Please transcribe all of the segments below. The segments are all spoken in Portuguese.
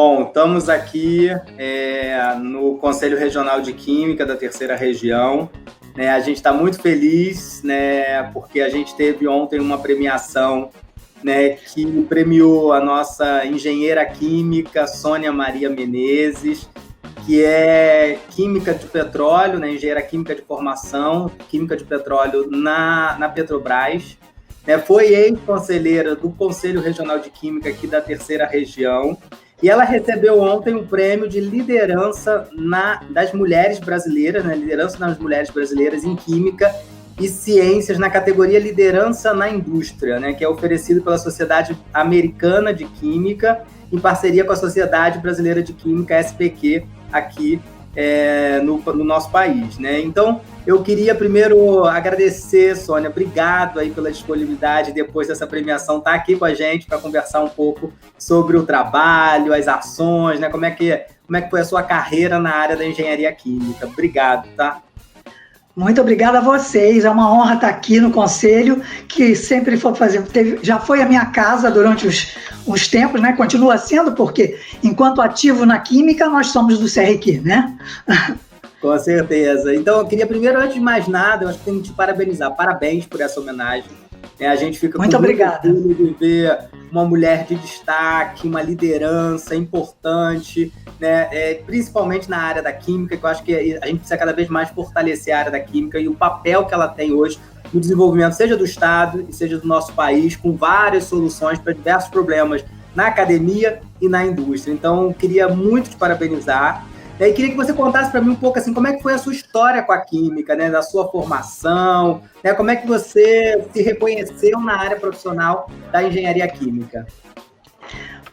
Bom, estamos aqui no Conselho Regional de Química da Terceira Região. A gente está muito feliz, porque a gente teve ontem uma premiação que premiou a nossa engenheira química, Sônia Maria Menezes, que é química de petróleo, engenheira química de formação, química de petróleo na Petrobras. Foi ex-conselheira do Conselho Regional de Química aqui da Terceira Região. E ela recebeu ontem um prêmio de liderança das mulheres brasileiras, liderança das mulheres brasileiras em Química e Ciências na categoria Liderança na Indústria, que é oferecido pela Sociedade Americana de Química, em parceria com a Sociedade Brasileira de Química, SPQ, aqui no nosso país. Então, eu queria primeiro agradecer, Sônia, obrigado aí pela disponibilidade depois dessa premiação, estar aqui com a gente para conversar um pouco sobre o trabalho, as ações, como é que foi a sua carreira na área da engenharia química. Obrigado, tá? Muito obrigada a vocês, é uma honra estar aqui no Conselho, que sempre foi já foi a minha casa durante os tempos, continua sendo, porque enquanto ativo na Química, nós somos do CRQ, Com certeza. Então, eu queria primeiro, antes de mais nada, eu acho que tenho que te parabenizar. Parabéns por essa homenagem. A gente fica muito obrigada de ver uma mulher de destaque, uma liderança importante, principalmente na área da química, que eu acho que a gente precisa cada vez mais fortalecer a área da química e o papel que ela tem hoje no desenvolvimento, seja do Estado e seja do nosso país, com várias soluções para diversos problemas na academia e na indústria. Então, eu queria muito te parabenizar. E queria que você contasse para mim um pouco assim, como é que foi a sua história com a química, da sua formação, como é que você se reconheceu na área profissional da engenharia química.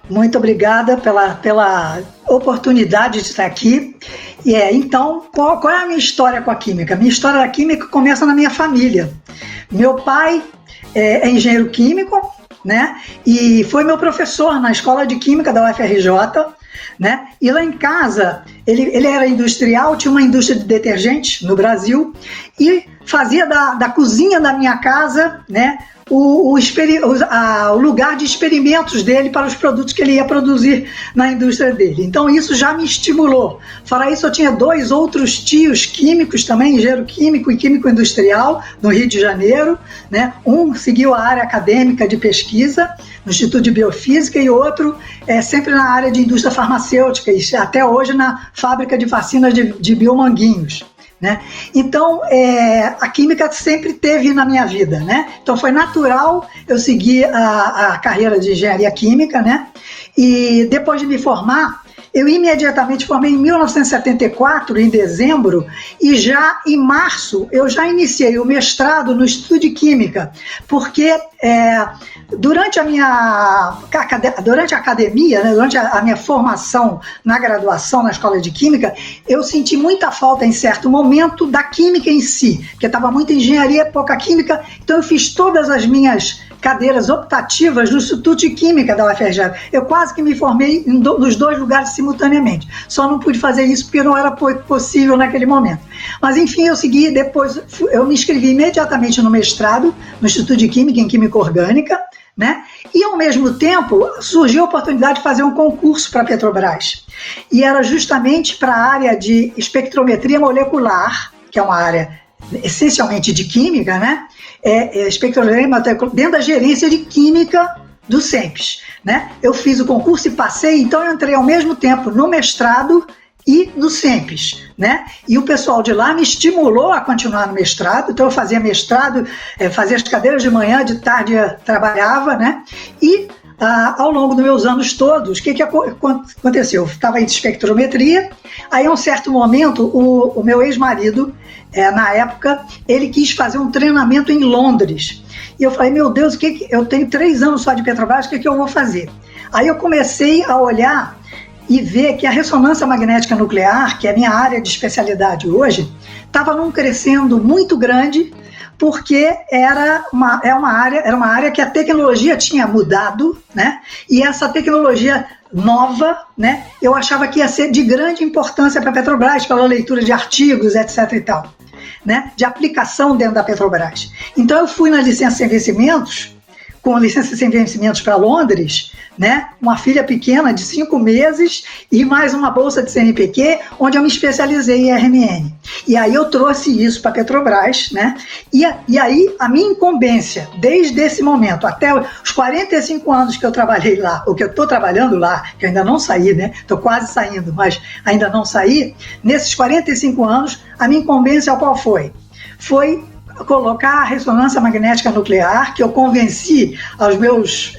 Muito obrigada pela oportunidade de estar aqui. Então, qual é a minha história com a química? Minha história da química começa na minha família. Meu pai é engenheiro químico, e foi meu professor na escola de química da UFRJ. E lá em casa, ele era industrial, tinha uma indústria de detergentes no Brasil e fazia da cozinha da minha casa, o lugar de experimentos dele para os produtos que ele ia produzir na indústria dele. Então isso já me estimulou. Fora isso, eu tinha 2 outros tios químicos também, engenheiro químico e químico industrial no Rio de Janeiro, Um seguiu a área acadêmica de pesquisa no Instituto de Biofísica e outro sempre na área de indústria farmacêutica e até hoje na fábrica de vacinas de Biomanguinhos. Então, a química sempre teve na minha vida, Então, foi natural eu seguir a carreira de engenharia química, E depois de me formar, eu imediatamente formei em 1974, em dezembro, e já em março eu já iniciei o mestrado no Instituto de Química, porque durante a academia, durante a minha formação na graduação na Escola de Química, eu senti muita falta em certo momento da química em si, porque estava muita engenharia, pouca química, então eu fiz todas as minhas cadeiras optativas no Instituto de Química da UFRJ. Eu quase que me formei nos 2 lugares simultaneamente. Só não pude fazer isso porque não era possível naquele momento. Mas, enfim, eu segui, depois eu me inscrevi imediatamente no mestrado, no Instituto de Química, em Química Orgânica, E, ao mesmo tempo, surgiu a oportunidade de fazer um concurso para a Petrobras. E era justamente para a área de espectrometria molecular, que é uma área essencialmente de química, espectrometria dentro da gerência de química do CENPES, Eu fiz o concurso e passei, então eu entrei ao mesmo tempo no mestrado e no CENPES, E o pessoal de lá me estimulou a continuar no mestrado, então eu fazia mestrado, fazia as cadeiras de manhã, de tarde trabalhava, E ao longo dos meus anos todos, o que aconteceu? Eu estava em espectrometria, aí a um certo momento o meu ex-marido, na época, ele quis fazer um treinamento em Londres. E eu falei, meu Deus, eu tenho 3 anos só de Petrobras, o que eu vou fazer? Aí eu comecei a olhar e ver que a ressonância magnética nuclear, que é a minha área de especialidade hoje, estava num crescendo muito grande, porque era uma área que a tecnologia tinha mudado, E essa tecnologia nova, eu achava que ia ser de grande importância para a Petrobras, pela leitura de artigos, etc. e tal, de aplicação dentro da Petrobras. Então eu fui na licença de investimentos com licença sem vencimentos para Londres, né? Uma filha pequena de 5 meses e mais uma bolsa de CNPq, onde eu me especializei em RMN. E aí eu trouxe isso para a Petrobras, né? E aí a minha incumbência, desde esse momento até os 45 anos que eu trabalhei lá, ou que eu estou trabalhando lá, que eu ainda não saí, né? Estou quase saindo, mas ainda não saí. Nesses 45 anos, a minha incumbência qual foi? Foi colocar a ressonância magnética nuclear, que eu convenci aos meus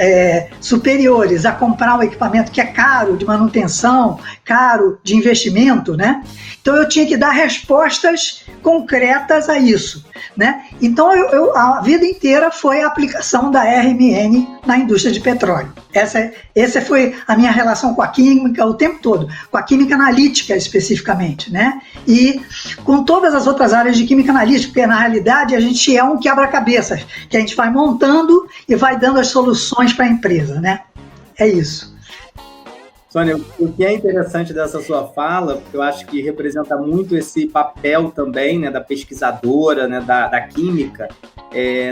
superiores a comprar um equipamento que é caro de manutenção, caro de investimento, né? Então eu tinha que dar respostas concretas a isso, né? Então a vida inteira foi a aplicação da RMN na indústria de petróleo. Essa foi a minha relação com a química o tempo todo, com a química analítica especificamente, né? E com todas as outras áreas de química analítica, porque na realidade a gente é um quebra-cabeças, que a gente vai montando e vai dando as soluções para a empresa, né? É isso. Sônia, o que é interessante dessa sua fala, eu acho que representa muito esse papel também, né, da pesquisadora, né, da química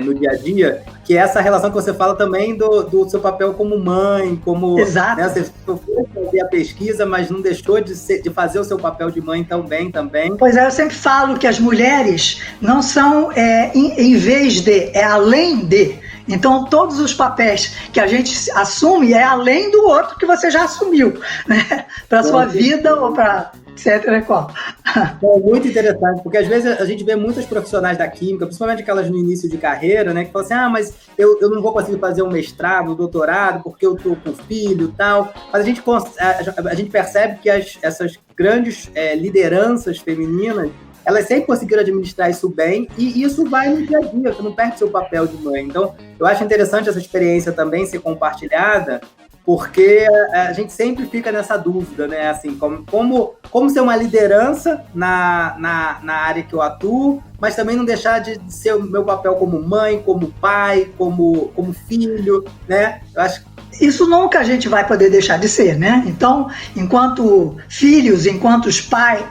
no dia a dia, que é essa relação que você fala também do seu papel como mãe, como... Exato. Né, você foi fazer a pesquisa, mas não deixou de fazer o seu papel de mãe tão bem também. Pois é, eu sempre falo que as mulheres não são em vez de, é além de. Então, todos os papéis que a gente assume é além do outro que você já assumiu, né? Para a sua vida ou para etc. Qual. É muito interessante, porque às vezes a gente vê muitas profissionais da química, principalmente aquelas no início de carreira, né? Que falam assim, mas eu não vou conseguir fazer um mestrado, um doutorado, porque eu estou com filho e tal. Mas a gente percebe que essas grandes lideranças femininas, elas sempre conseguiram administrar isso bem, e isso vai no dia a dia, você não perde seu papel de mãe. Então, eu acho interessante essa experiência também ser compartilhada, porque a gente sempre fica nessa dúvida, né? Assim, como ser uma liderança na área que eu atuo, mas também não deixar de ser o meu papel como mãe, como pai, como filho, né? Eu acho que isso nunca a gente vai poder deixar de ser, né? Então, enquanto filhos, enquanto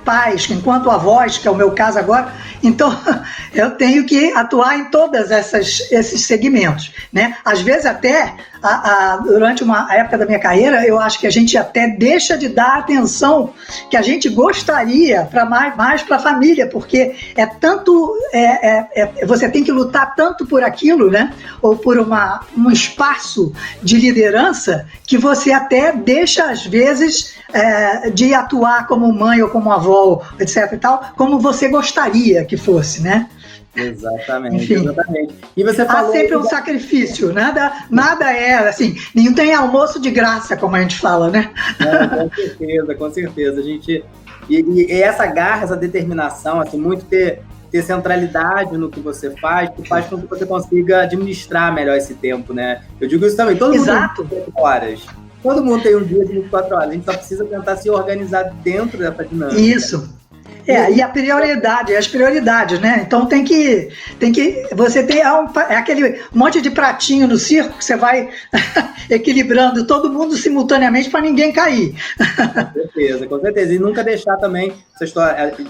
pais, enquanto avós, que é o meu caso agora, então eu tenho que atuar em todos esses segmentos, né? Às vezes até, durante uma época da minha carreira, eu acho que a gente até deixa de dar a atenção que a gente gostaria para mais para a família, porque você tem que lutar tanto por aquilo, né? Ou por um espaço de liderança, que você até deixa, às vezes, de atuar como mãe ou como avó, etc. e tal, como você gostaria que fosse, né? Exatamente, enfim, exatamente. E você falou... Há sempre um sacrifício, nada é assim, não tem almoço de graça, como a gente fala, né? Com certeza. E essa garra, essa determinação, assim, muito ter centralidade no que você faz, que faz com que você consiga administrar melhor esse tempo, né? Eu digo isso também, todo mundo tem 24 horas. Todo mundo tem um dia de 24 horas. A gente só precisa tentar se organizar dentro dessa dinâmica. Isso. E a prioridade, as prioridades, né? Então você tem aquele monte de pratinho no circo que você vai equilibrando todo mundo simultaneamente para ninguém cair. Com certeza. E nunca deixar também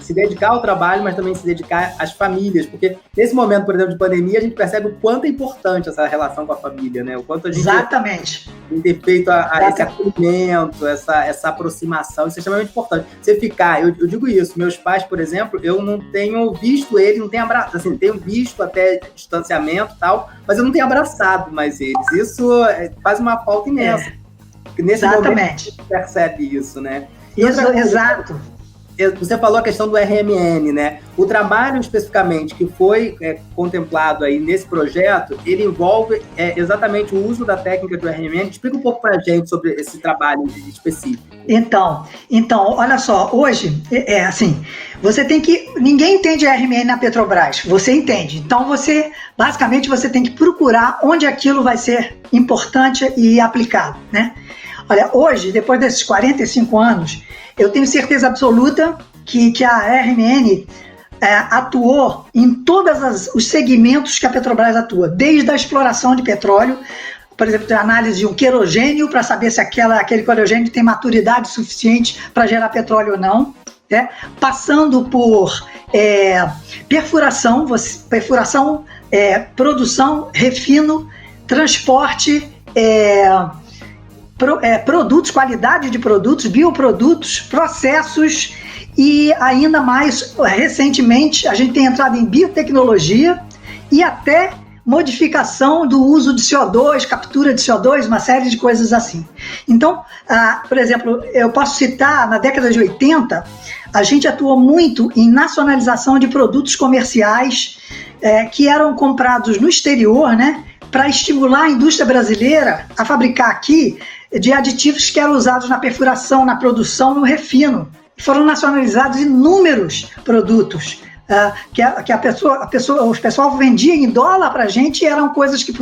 se dedicar ao trabalho, mas também se dedicar às famílias, porque nesse momento, por exemplo, de pandemia, a gente percebe o quanto é importante essa relação com a família, né? O quanto a gente tem que ter feito esse acolhimento, essa aproximação, isso é extremamente importante. Você ficar, eu digo isso, meus pais, por exemplo, eu não tenho visto eles, não tenho abraçado, assim, tenho visto até distanciamento e tal, mas eu não tenho abraçado mais eles. Isso faz uma falta imensa. Nesse momento a gente percebe isso, né? Exato. Você falou a questão do RMN, né? O trabalho especificamente que foi contemplado aí nesse projeto, ele envolve exatamente o uso da técnica do RMN. Explica um pouco para a gente sobre esse trabalho específico. Então, olha só, hoje, assim, ninguém entende RMN na Petrobras, você entende. Então, basicamente, você tem que procurar onde aquilo vai ser importante e aplicado, né? Olha, hoje, depois desses 45 anos, eu tenho certeza absoluta que a RMN atuou em todos os segmentos que a Petrobras atua, desde a exploração de petróleo, por exemplo, a análise de um querogênio para saber se aquele querogênio tem maturidade suficiente para gerar petróleo ou não, né? Passando por perfuração, produção, refino, transporte, produtos, qualidade de produtos, bioprodutos, processos e ainda mais recentemente a gente tem entrado em biotecnologia e até modificação do uso de CO2, captura de CO2, uma série de coisas assim. Então, por exemplo, eu posso citar, na década de 80, a gente atuou muito em nacionalização de produtos comerciais que eram comprados no exterior, né, para estimular a indústria brasileira a fabricar aqui de aditivos que eram usados na perfuração, na produção, no refino. Foram nacionalizados inúmeros produtos o pessoal vendia em dólar para a gente e eram coisas que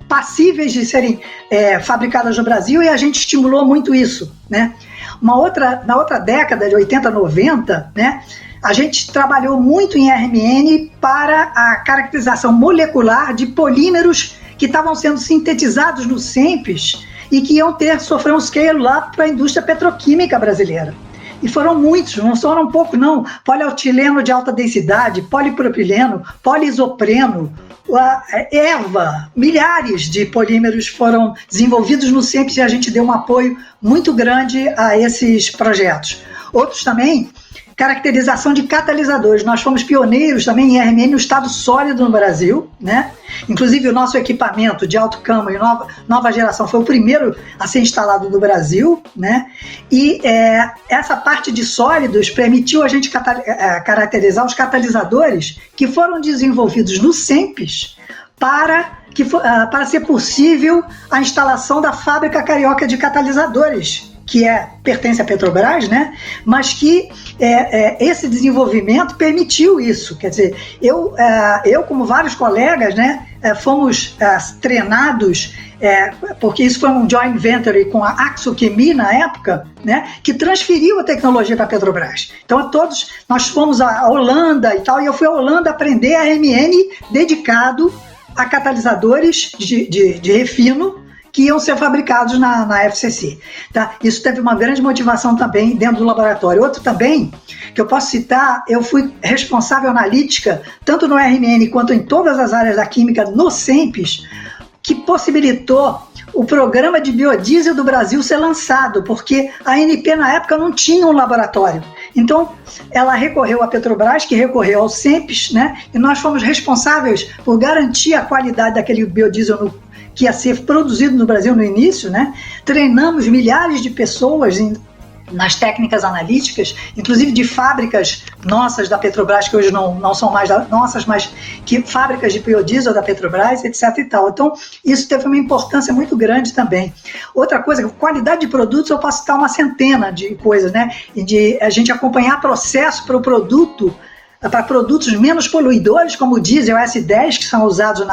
passíveis de serem fabricadas no Brasil e a gente estimulou muito isso, né? Na outra década de 80, 90, né, a gente trabalhou muito em RMN para a caracterização molecular de polímeros que estavam sendo sintetizados no SEMPES e que iam sofrer um scale-up para a indústria petroquímica brasileira. E foram muitos, não foram pouco não, polietileno de alta densidade, polipropileno, poliisopreno, EVA, milhares de polímeros foram desenvolvidos no SEMPES e a gente deu um apoio muito grande a esses projetos. Outros também, caracterização de catalisadores, nós fomos pioneiros também em RMN no estado sólido no Brasil, né? Inclusive o nosso equipamento de alto camo e nova geração foi o primeiro a ser instalado no Brasil, né? E essa parte de sólidos permitiu a gente caracterizar os catalisadores que foram desenvolvidos no SEMPES para ser possível a instalação da fábrica carioca de catalisadores, que pertence à Petrobras, né? Mas que esse desenvolvimento permitiu isso. Quer dizer, eu como vários colegas, né, fomos treinados, porque isso foi um joint venture com a Axochemie na época, né, que transferiu a tecnologia para a Petrobras. Então, nós fomos à Holanda e tal, e eu fui à Holanda aprender a RMN dedicado a catalisadores de refino, que iam ser fabricados na FCC. Tá? Isso teve uma grande motivação também dentro do laboratório. Outro também, que eu posso citar, eu fui responsável analítica, tanto no RMN quanto em todas as áreas da química no SEMPES, que possibilitou o programa de biodiesel do Brasil ser lançado, porque a ANP na época não tinha um laboratório. Então, ela recorreu à Petrobras, que recorreu ao SEMPES, né? E nós fomos responsáveis por garantir a qualidade daquele biodiesel que ia ser produzido no Brasil no início, né? Treinamos milhares de pessoas nas técnicas analíticas, inclusive de fábricas nossas da Petrobras, que hoje não são mais nossas, mas que fábricas de biodiesel da Petrobras, etc. e tal. Então, isso teve uma importância muito grande também. Outra coisa, qualidade de produtos, eu posso citar uma centena de coisas, né? E de a gente acompanhar processo para o produto, para produtos menos poluidores, como o diesel S10, que são usados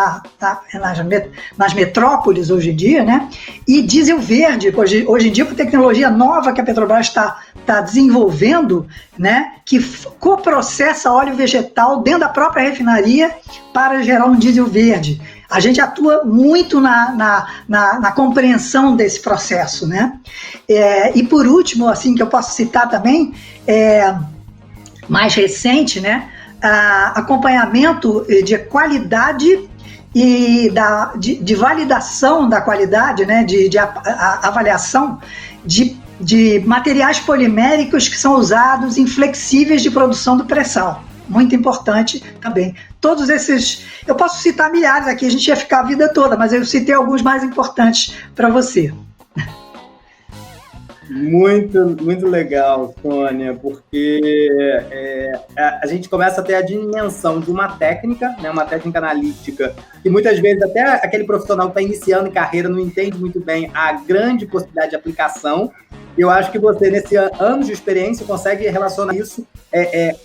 nas metrópoles hoje em dia, né? E diesel verde, hoje em dia, com tecnologia nova que a Petrobras está desenvolvendo, né? Que coprocessa óleo vegetal dentro da própria refinaria para gerar um diesel verde. A gente atua muito na compreensão desse processo, né? E por último, assim, que eu posso citar também, mais recente, né? Acompanhamento de qualidade e de validação da qualidade, né? de avaliação de materiais poliméricos que são usados em flexíveis de produção do pré-sal. Muito importante também. Todos esses, eu posso citar milhares aqui, a gente ia ficar a vida toda, mas eu citei alguns mais importantes para você. Muito, muito legal, Sônia, porque a gente começa a ter a dimensão de uma técnica, né, uma técnica analítica, que muitas vezes até aquele profissional que está iniciando em carreira não entende muito bem a grande possibilidade de aplicação. Eu acho que você, nesse anos de experiência, consegue relacionar isso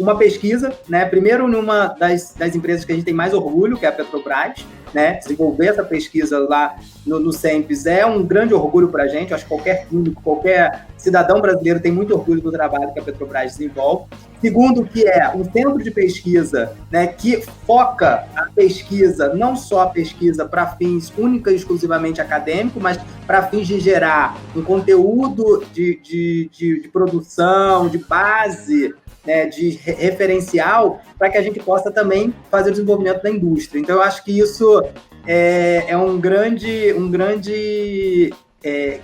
uma pesquisa, né? Primeiro, numa das empresas que a gente tem mais orgulho, que é a Petrobras, né? Desenvolver essa pesquisa lá no SEMPES é um grande orgulho para a gente. Eu acho que qualquer público, qualquer cidadão brasileiro tem muito orgulho do trabalho que a Petrobras desenvolve. Segundo, que é um centro de pesquisa, né, que foca a pesquisa, não só a pesquisa para fins única e exclusivamente acadêmicos, mas para fins de gerar um conteúdo de produção, de base, né, de referencial, para que a gente possa também fazer o desenvolvimento da indústria. Então, eu acho que isso é um grande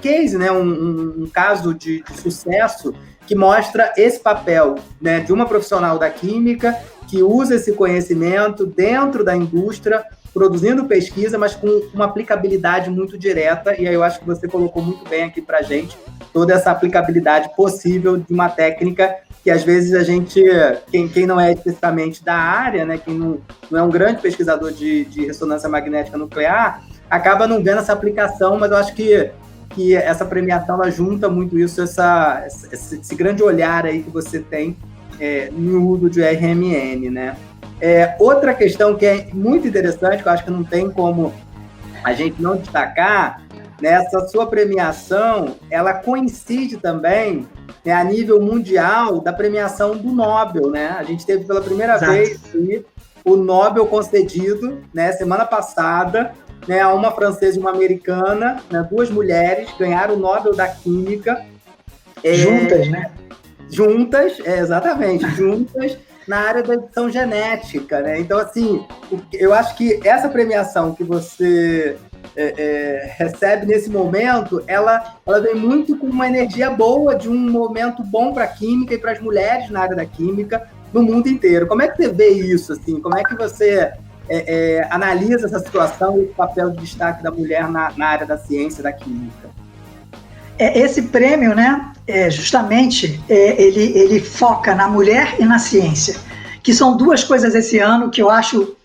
case, né? Um caso de sucesso que mostra esse papel, né, de uma profissional da química que usa esse conhecimento dentro da indústria, produzindo pesquisa, mas com uma aplicabilidade muito direta, e aí eu acho que você colocou muito bem aqui para a gente toda essa aplicabilidade possível de uma técnica que às vezes a gente, quem não é especificamente da área, né, quem não é um grande pesquisador de ressonância magnética nuclear, acaba não vendo essa aplicação, mas eu acho que essa premiação ela junta muito isso, esse grande olhar aí que você tem no uso de RMN, né? Outra questão que é muito interessante, que eu acho que não tem como a gente não destacar, nessa sua premiação, ela coincide também, né, a nível mundial da premiação do Nobel, né? A gente teve pela primeira vez o Nobel concedido, né, semana passada, né, a uma francesa e uma americana, né, 2 mulheres ganharam o Nobel da Química. Juntas, né? Juntas, exatamente, juntas na área da edição genética, né? Então, assim, eu acho que essa premiação que você recebe nesse momento, ela vem muito com uma energia boa, de um momento bom para a química e para as mulheres na área da química no mundo inteiro. Como é que você vê isso, assim? Como é que você analisa essa situação e o papel de destaque da mulher na área da ciência e da química? Esse prêmio, né, justamente, ele foca na mulher e na ciência, que são 2 coisas esse ano que eu acho,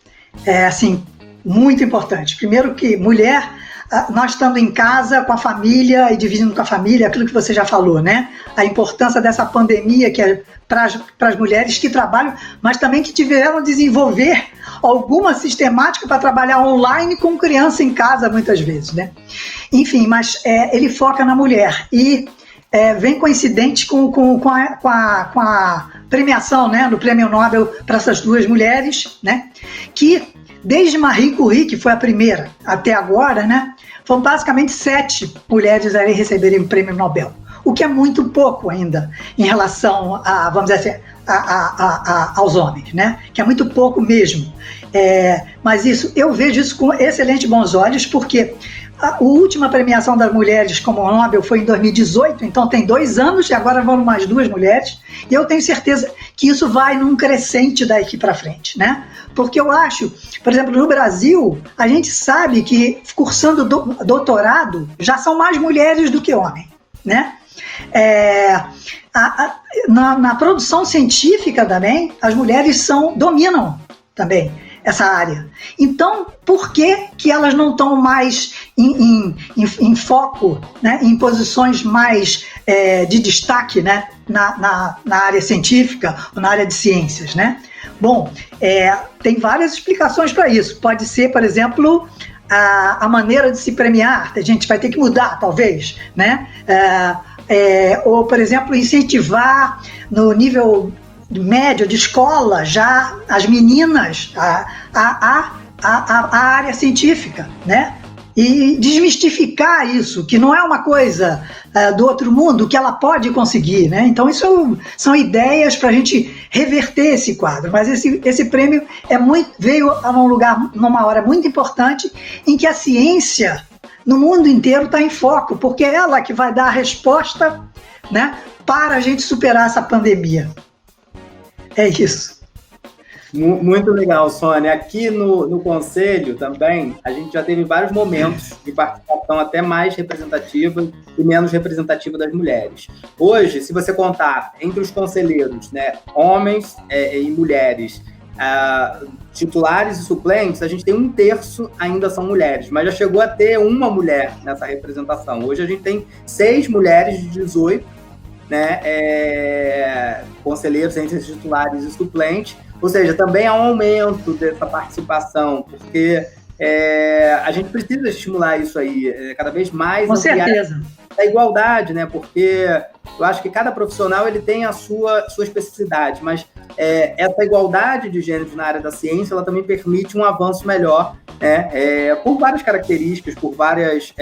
assim, muito importante. Primeiro que mulher, nós estando em casa com a família e dividindo com a família, aquilo que você já falou, né? A importância dessa pandemia que é para as mulheres que trabalham, mas também que tiveram desenvolver alguma sistemática para trabalhar online com criança em casa, muitas vezes, né? Enfim, mas ele foca na mulher e vem coincidente com a premiação, né, do Prêmio Nobel para essas 2 mulheres, né, que desde Marie Curie, que foi a primeira até agora, né, foram basicamente 7 mulheres a receberem o Prêmio Nobel, o que é muito pouco ainda em relação a, vamos dizer assim, aos homens, né, que é muito pouco mesmo. Mas eu vejo isso com excelentes bons olhos, porque a última premiação das mulheres como Nobel foi em 2018, então tem 2 anos e agora vão mais 2 mulheres, e eu tenho certeza que isso vai num crescente daqui para frente, né? Porque eu acho, por exemplo, no Brasil, a gente sabe que cursando doutorado já são mais mulheres do que homens, né? Na produção científica também, as mulheres dominam também essa área. Então, por que elas não estão mais em foco, né, em posições mais de destaque, né, na área científica ou na área de ciências, né? Bom, tem várias explicações para isso. Pode ser, por exemplo, a maneira de se premiar. A gente vai ter que mudar, talvez, né? Ou, por exemplo, incentivar no nível médio de escola já as meninas a área científica, né? E desmistificar isso, que não é uma coisa do outro mundo, que ela pode conseguir, né? Então isso são ideias para a gente reverter esse quadro, mas esse prêmio veio numa hora muito importante em que a ciência no mundo inteiro está em foco, porque é ela que vai dar a resposta, né, para a gente superar essa pandemia. É isso. Muito legal, Sônia. Aqui no Conselho também, a gente já teve vários momentos de participação até mais representativa e menos representativa das mulheres. Hoje, se você contar entre os conselheiros, né, homens e mulheres, titulares e suplentes, a gente tem 1/3 ainda são mulheres, mas já chegou a ter uma mulher nessa representação. Hoje a gente tem 6 mulheres de 18, né, conselheiros entre titulares e suplentes, ou seja, também há um aumento dessa participação, porque a gente precisa estimular isso aí, cada vez mais. Com certeza. A igualdade, né, porque eu acho que cada profissional ele tem a sua especificidade, mas essa igualdade de gêneros na área da ciência, ela também permite um avanço melhor, né, por várias características, por várias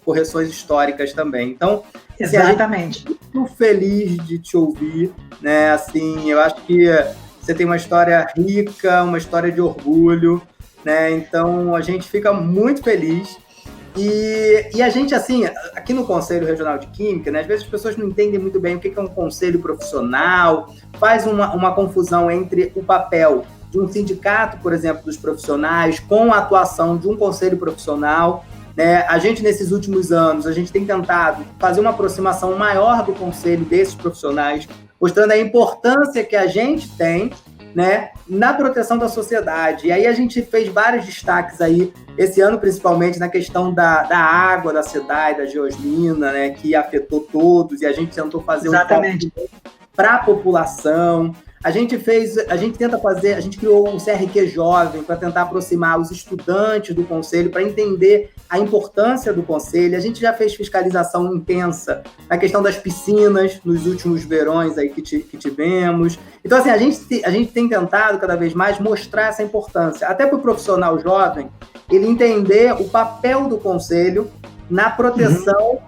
correções históricas também. Então, exatamente. Assim, muito feliz de te ouvir, né? Assim, eu acho que você tem uma história rica, uma história de orgulho, né? Então, a gente fica muito feliz. E a gente, assim, aqui no Conselho Regional de Química, né, às vezes as pessoas não entendem muito bem o que é um conselho profissional, faz uma confusão entre o papel de um sindicato, por exemplo, dos profissionais, com a atuação de um conselho profissional, né? A gente, nesses últimos anos, a gente tem tentado fazer uma aproximação maior do conselho desses profissionais, mostrando a importância que a gente tem, né, na proteção da sociedade. E aí a gente fez vários destaques aí, esse ano principalmente, na questão da água, da SEDAI, da geosmina, né, que afetou todos, e a gente tentou fazer Exatamente. para a população. A gente criou um CRQ Jovem para tentar aproximar os estudantes do Conselho, para entender a importância do Conselho. A gente já fez fiscalização intensa na questão das piscinas, nos últimos verões aí que tivemos. Então, assim, a gente tem tentado cada vez mais mostrar essa importância, até para o profissional jovem, ele entender o papel do Conselho na proteção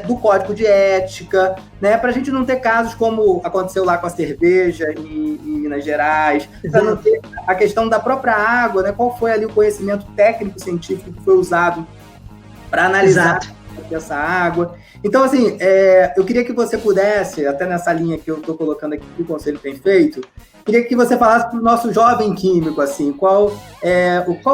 do código de ética, né, para a gente não ter casos como aconteceu lá com a cerveja em Minas Gerais, para não ter a questão da própria água, né, qual foi ali o conhecimento técnico-científico que foi usado para analisar essa água. Então, assim, eu queria que você pudesse, até nessa linha que eu estou colocando aqui que o Conselho tem feito, queria que você falasse para o nosso jovem químico, assim, qual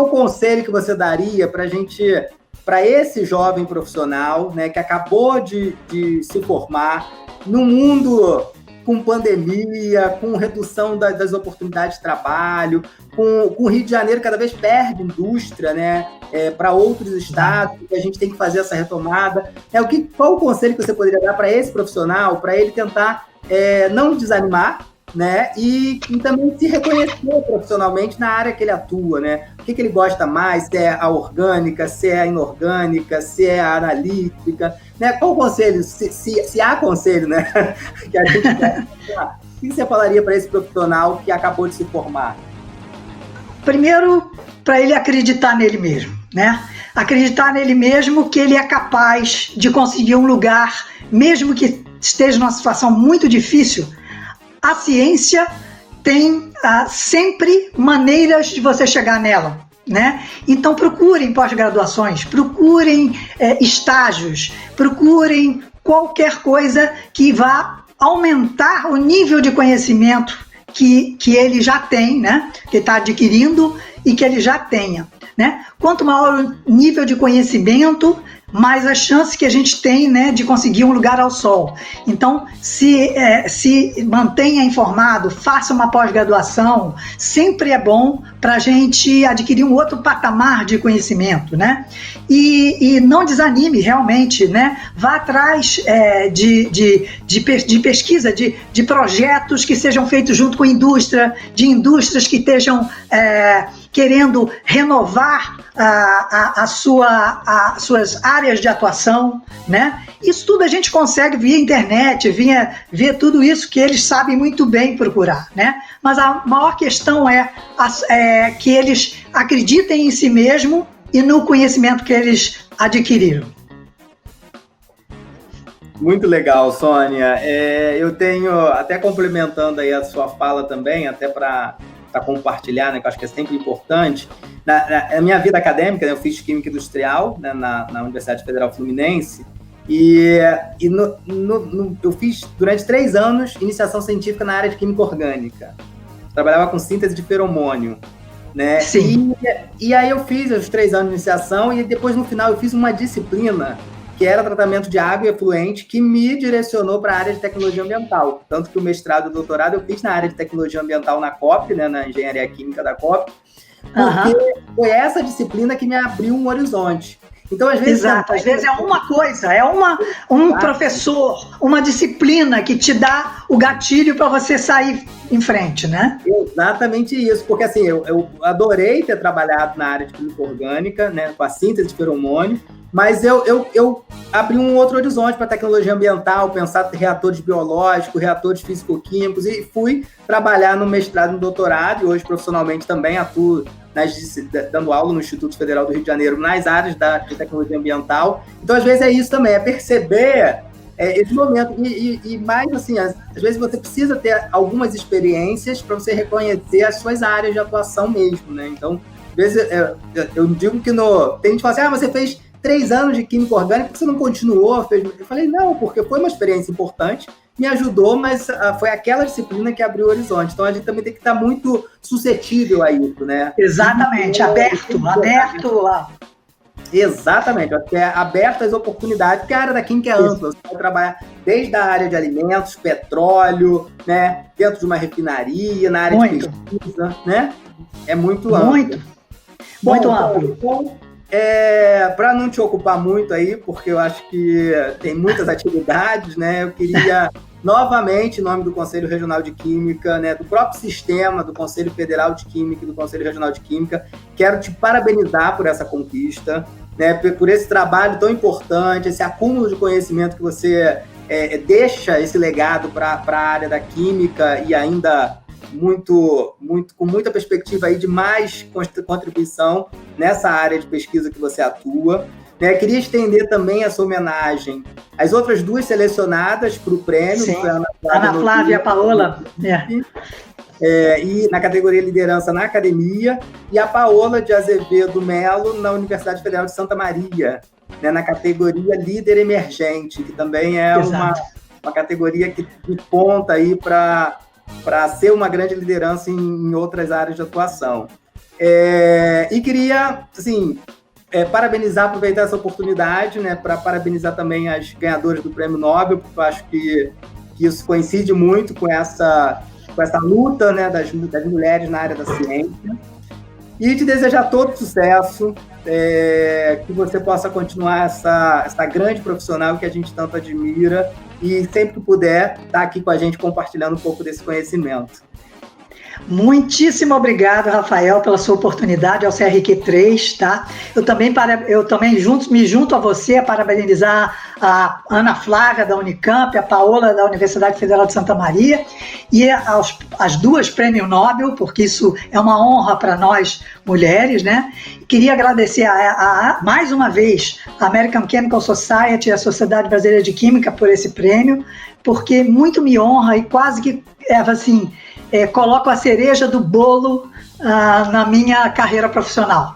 conselho que você daria para esse jovem profissional, né, que acabou de se formar num mundo com pandemia, com redução das oportunidades de trabalho, com o Rio de Janeiro cada vez perde indústria, né, para outros estados, que a gente tem que fazer essa retomada. Qual o conselho que você poderia dar para esse profissional, para ele tentar não desanimar, né, e também se reconhecer profissionalmente na área que ele atua, né? O que ele gosta mais, se é a orgânica, se é a inorgânica, se é a analítica, né? Qual o conselho, se há conselho, né, que a gente quer, o que você falaria para esse profissional que acabou de se formar? Primeiro, para ele acreditar nele mesmo, né? Acreditar nele mesmo que ele é capaz de conseguir um lugar, mesmo que esteja numa situação muito difícil. A ciência tem sempre maneiras de você chegar nela, né? Então procurem pós-graduações, procurem estágios, procurem qualquer coisa que vá aumentar o nível de conhecimento que ele já tem, né? Que está adquirindo e que ele já tenha, né? Quanto maior o nível de conhecimento, mais a chance que a gente tem, né, de conseguir um lugar ao sol. Então, se mantenha informado, faça uma pós-graduação, sempre é bom para a gente adquirir um outro patamar de conhecimento, né? E não desanime realmente, né? Vá atrás de pesquisa, de projetos que sejam feitos junto com a indústria, de indústrias que estejam querendo renovar as suas áreas de atuação, né? Isso tudo a gente consegue via internet, via tudo isso que eles sabem muito bem procurar, né? Mas a maior questão é que eles acreditem em si mesmo e no conhecimento que eles adquiriram. Muito legal, Sônia. Eu tenho, até complementando aí a sua fala também, até para compartilhar, né, que eu acho que é sempre importante. Na minha vida acadêmica, né, eu fiz Química Industrial, né, na Universidade Federal Fluminense, e eu fiz, durante 3 anos, iniciação científica na área de Química Orgânica. Trabalhava com síntese de feromônio, né? Sim. E aí eu fiz os 3 anos de iniciação, e depois, no final, eu fiz uma disciplina que era tratamento de água e efluente, que me direcionou para a área de tecnologia ambiental. Tanto que o mestrado e o doutorado eu fiz na área de tecnologia ambiental na COP, né, na engenharia química da COP, porque foi essa disciplina que me abriu um horizonte. Então, às vezes... Exato, às vezes é uma coisa, um professor, uma disciplina que te dá o gatilho para você sair em frente, né? Exatamente isso, porque assim, eu adorei ter trabalhado na área de química orgânica, né, com a síntese de feromônio, mas eu abri um outro horizonte para tecnologia ambiental, pensar em reatores biológicos, reatores físico-químicos, e fui trabalhar no mestrado e no doutorado, e hoje profissionalmente também atuo dando aula no Instituto Federal do Rio de Janeiro nas áreas de tecnologia ambiental. Então, às vezes é isso também, é perceber esse momento, e mais assim, às vezes você precisa ter algumas experiências para você reconhecer as suas áreas de atuação mesmo, né? Então, vezes eu digo que tem gente que fala assim, você fez 3 anos de química orgânica, por que você não continuou? Eu falei, não, porque foi uma experiência importante, me ajudou, mas foi aquela disciplina que abriu o horizonte. Então a gente também tem que estar muito suscetível a isso, né? Exatamente, aberto lá. Exatamente, é aberto às oportunidades, porque a área da química é ampla, você pode trabalhar desde a área de alimentos, petróleo, né, dentro de uma refinaria, na área de pesquisa, né? É muito amplo. Muito amplo. Então, para não te ocupar muito aí, porque eu acho que tem muitas atividades, né? Eu queria novamente, em nome do Conselho Regional de Química, né, do próprio sistema, do Conselho Federal de Química e do Conselho Regional de Química, quero te parabenizar por essa conquista, né, por esse trabalho tão importante, esse acúmulo de conhecimento que você deixa esse legado para a área da química e ainda com muita perspectiva aí de mais contribuição nessa área de pesquisa que você atua. Queria estender também essa homenagem às outras 2 selecionadas para o prêmio. Sim, Ana Flávia e a Paola. E na categoria liderança na academia, e a Paola de Azevedo Melo na Universidade Federal de Santa Maria, né, na categoria líder emergente, que também é uma categoria que ponta aí para ser uma grande liderança em outras áreas de atuação. E queria, assim, parabenizar, aproveitar essa oportunidade, né, para parabenizar também as ganhadoras do Prêmio Nobel, porque eu acho que isso coincide muito com essa luta, né, das mulheres na área da ciência. E te desejar todo sucesso, que você possa continuar essa grande profissional que a gente tanto admira e sempre que puder estar aqui com a gente compartilhando um pouco desse conhecimento. Muitíssimo obrigado, Rafael, pela sua oportunidade ao CRQ3, tá? Eu também me junto a você a parabenizar a Ana Flávia, da Unicamp, a Paola, da Universidade Federal de Santa Maria, e as 2 Prêmio Nobel, porque isso é uma honra para nós, mulheres, né? Queria agradecer mais uma vez a American Chemical Society e a Sociedade Brasileira de Química por esse prêmio, porque muito me honra e quase que, assim, coloco a cereja do bolo na minha carreira profissional,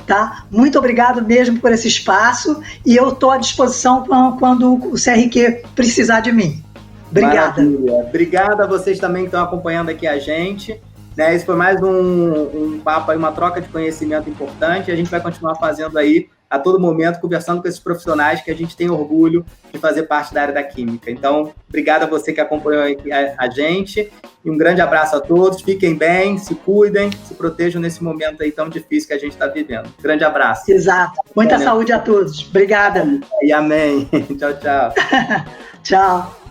tá? Muito obrigado mesmo por esse espaço e eu estou à disposição quando o CRQ precisar de mim. Obrigada. Maravilha. Obrigado a vocês também que estão acompanhando aqui a gente. Né? Isso foi mais um papo, uma troca de conhecimento importante. A gente vai continuar fazendo aí a todo momento, conversando com esses profissionais que a gente tem orgulho de fazer parte da área da química. Então, obrigado a você que acompanhou a gente e um grande abraço a todos. Fiquem bem, se cuidem, se protejam nesse momento aí tão difícil que a gente está vivendo. Grande abraço. Exato. Muita saúde a todos. Obrigada. E amém. Tchau, tchau. Tchau.